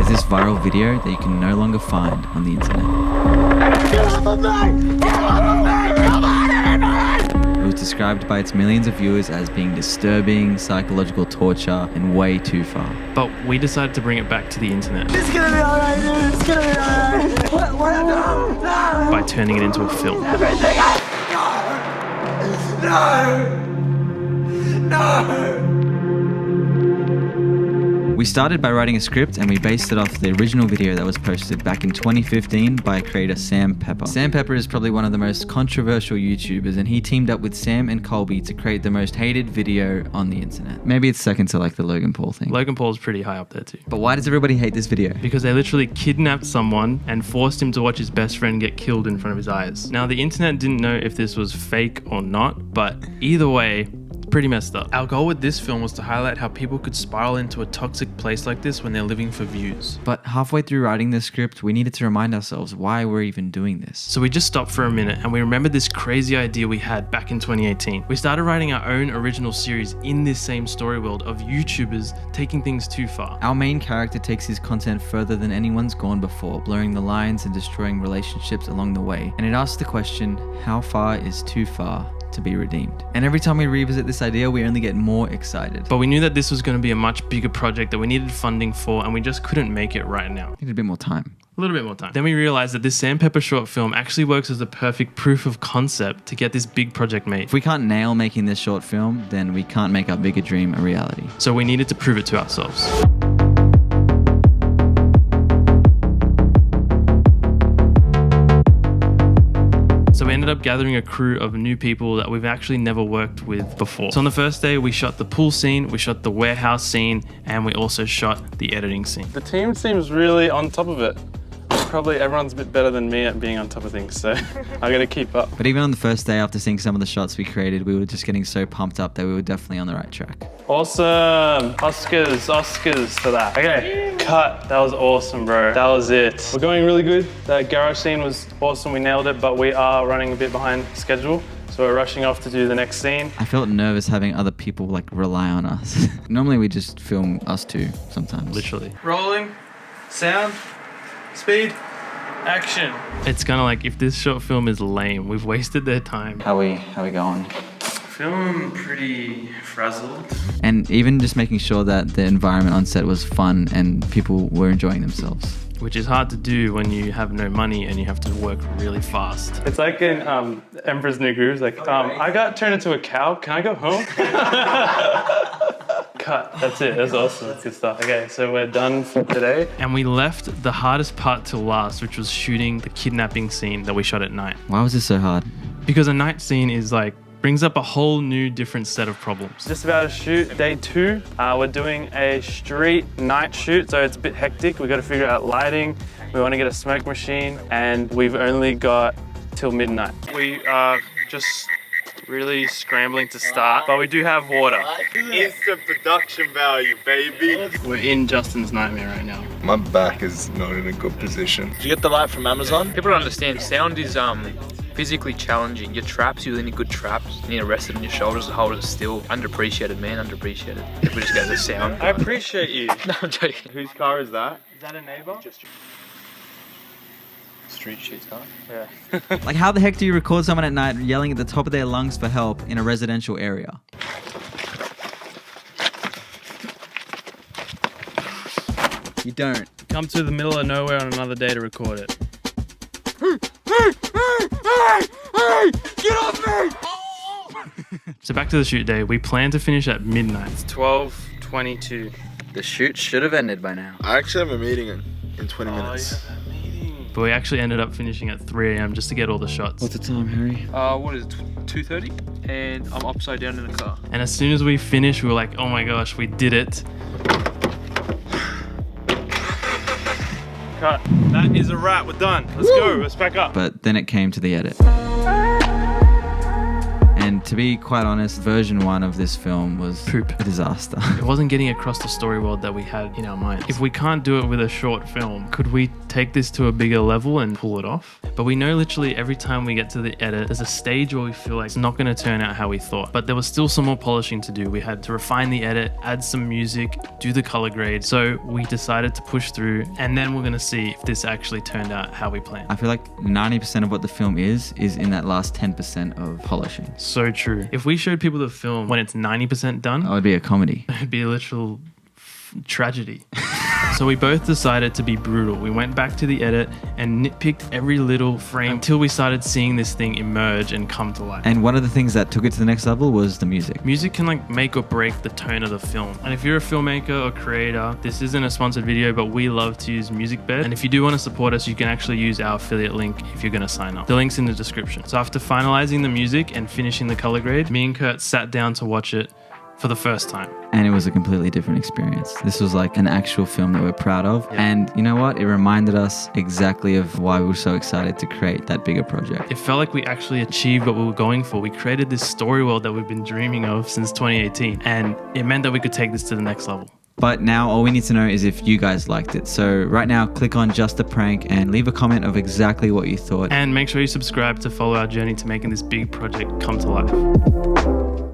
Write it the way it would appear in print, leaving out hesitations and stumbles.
There's this viral video that you can no longer find on the internet. It was described by its millions of viewers as being disturbing, psychological torture, and way too far. But we decided to bring it back to the internet. It's gonna be alright, dude. It's gonna be alright. What? No. By turning it into a film. Everything No. We started by writing a script and we based it off the original video that was posted back in 2015 by creator Sam Pepper. Sam Pepper is probably one of the most controversial YouTubers, and he teamed up with Sam and Colby to create the most hated video on the internet. Maybe it's second to like the Logan Paul thing. Logan Paul's pretty high up there too. But why does everybody hate this video? Because they literally kidnapped someone and forced him to watch his best friend get killed in front of his eyes. Now, the internet didn't know if this was fake or not, but either way, pretty messed up. Our goal with this film was to highlight how people could spiral into a toxic place like this when they're living for views. But halfway through writing this script, we needed to remind ourselves why we're even doing this. So we just stopped for a minute and we remembered this crazy idea we had back in 2018. We started writing our own original series in this same story world of YouTubers taking things too far. Our main character takes his content further than anyone's gone before, blurring the lines and destroying relationships along the way. And it asks the question, how far is too far to be redeemed? And every time we revisit this idea, we only get more excited. But we knew that this was going to be a much bigger project that we needed funding for, and we just couldn't make it right now. Need a bit more time. A little bit more time. Then we realized that this Sam Pepper short film actually works as a perfect proof of concept to get this big project made. If we can't nail making this short film, then we can't make our bigger dream a reality. So we needed to prove it to ourselves. So we ended up gathering a crew of new people that we've actually never worked with before. So on the first day, we shot the pool scene, we shot the warehouse scene, and we also shot the editing scene. The team seems really on top of it. Probably everyone's a bit better than me at being on top of things, so I gotta keep up. But even on the first day, after seeing some of the shots we created, we were just getting so pumped up that we were definitely on the right track. Awesome. Oscars for that. Okay, cut. That was awesome, bro. That was it. We're going really good. That garage scene was awesome. We nailed it, but we are running a bit behind schedule. So we're rushing off to do the next scene. I felt nervous having other people like rely on us. Normally we just film us two sometimes. Literally. Rolling, sound, speed, action. It's kind of like, if this short film is lame, we've wasted their time. How we going? Feeling pretty frazzled. And even just making sure that the environment on set was fun and people were enjoying themselves. Which is hard to do when you have no money and you have to work really fast. It's like in Emperor's New Groove, like, I got turned into a cow, can I go home? Cut, that's it, that's awesome, that's good stuff. Okay, so we're done for today. And we left the hardest part till last, which was shooting the kidnapping scene that we shot at night. Why was this so hard? Because a night scene is like, brings up a whole new different set of problems. Just about to shoot day 2. We're doing a street night shoot, so it's a bit hectic. We've got to figure out lighting. We want to get a smoke machine, and we've only got till midnight. We are just really scrambling to start, but we do have water. Instant production value, baby. We're in Justin's nightmare right now. My back is not in a good position. Did you get the light from Amazon? People don't understand, sound is physically challenging. Your traps, you really need good traps. You need to rest it on your shoulders and hold it still. Underappreciated, man, underappreciated. People just go to sound. I appreciate you. No, I'm joking. Whose car is that? Is that a neighbor? Street shit's car. Yeah. Like, how the heck do you record someone at night yelling at the top of their lungs for help in a residential area? You don't. Come to the middle of nowhere on another day to record it. Hey! Get off me! So back to the shoot day, we planned to finish at midnight. 12:22. The shoot should have ended by now. I actually have a meeting in 20 minutes. But we actually ended up finishing at 3 a.m. just to get all the shots. What's the time, Harry? What is it, 2:30? And I'm upside down in the car. And as soon as we finished, we were like, oh my gosh, we did it. Cut. That is a wrap, we're done. Let's go, let's back up. But then it came to the edit. And To be quite honest, version 1 of this film was Poop. a disaster. It wasn't getting across the story world that we had in our minds. If we can't do it with a short film, could we take this to a bigger level and pull it off? But we know literally every time we get to the edit, there's a stage where we feel like it's not going to turn out how we thought. But there was still some more polishing to do. We had to refine the edit, add some music, do the color grade. So we decided to push through, and then we're going to see if this actually turned out how we planned. I feel like 90% of what the film is in that last 10% of polishing. So true. If we showed people the film when it's 90% done, That would be a comedy. it'd be a literal tragedy. So we both decided to be brutal. We went back to the edit and nitpicked every little frame until we started seeing this thing emerge and come to life. And one of the things that took it to the next level was the music. Music can like make or break the tone of the film. And if you're a filmmaker or creator, this isn't a sponsored video, but we love to use MusicBed. And if you do want to support us, you can actually use our affiliate link if you're going to sign up. The link's in the description. So after finalizing the music and finishing the color grade, me and Kurt sat down to watch it for the first time. And it was a completely different experience. This was like an actual film that we're proud of. Yeah. And you know what? It reminded us exactly of why we were so excited to create that bigger project. It felt like we actually achieved what we were going for. We created this story world that we've been dreaming of since 2018. And it meant that we could take this to the next level. But now all we need to know is if you guys liked it. So right now, click on Just a Prank and leave a comment of exactly what you thought. And make sure you subscribe to follow our journey to making this big project come to life.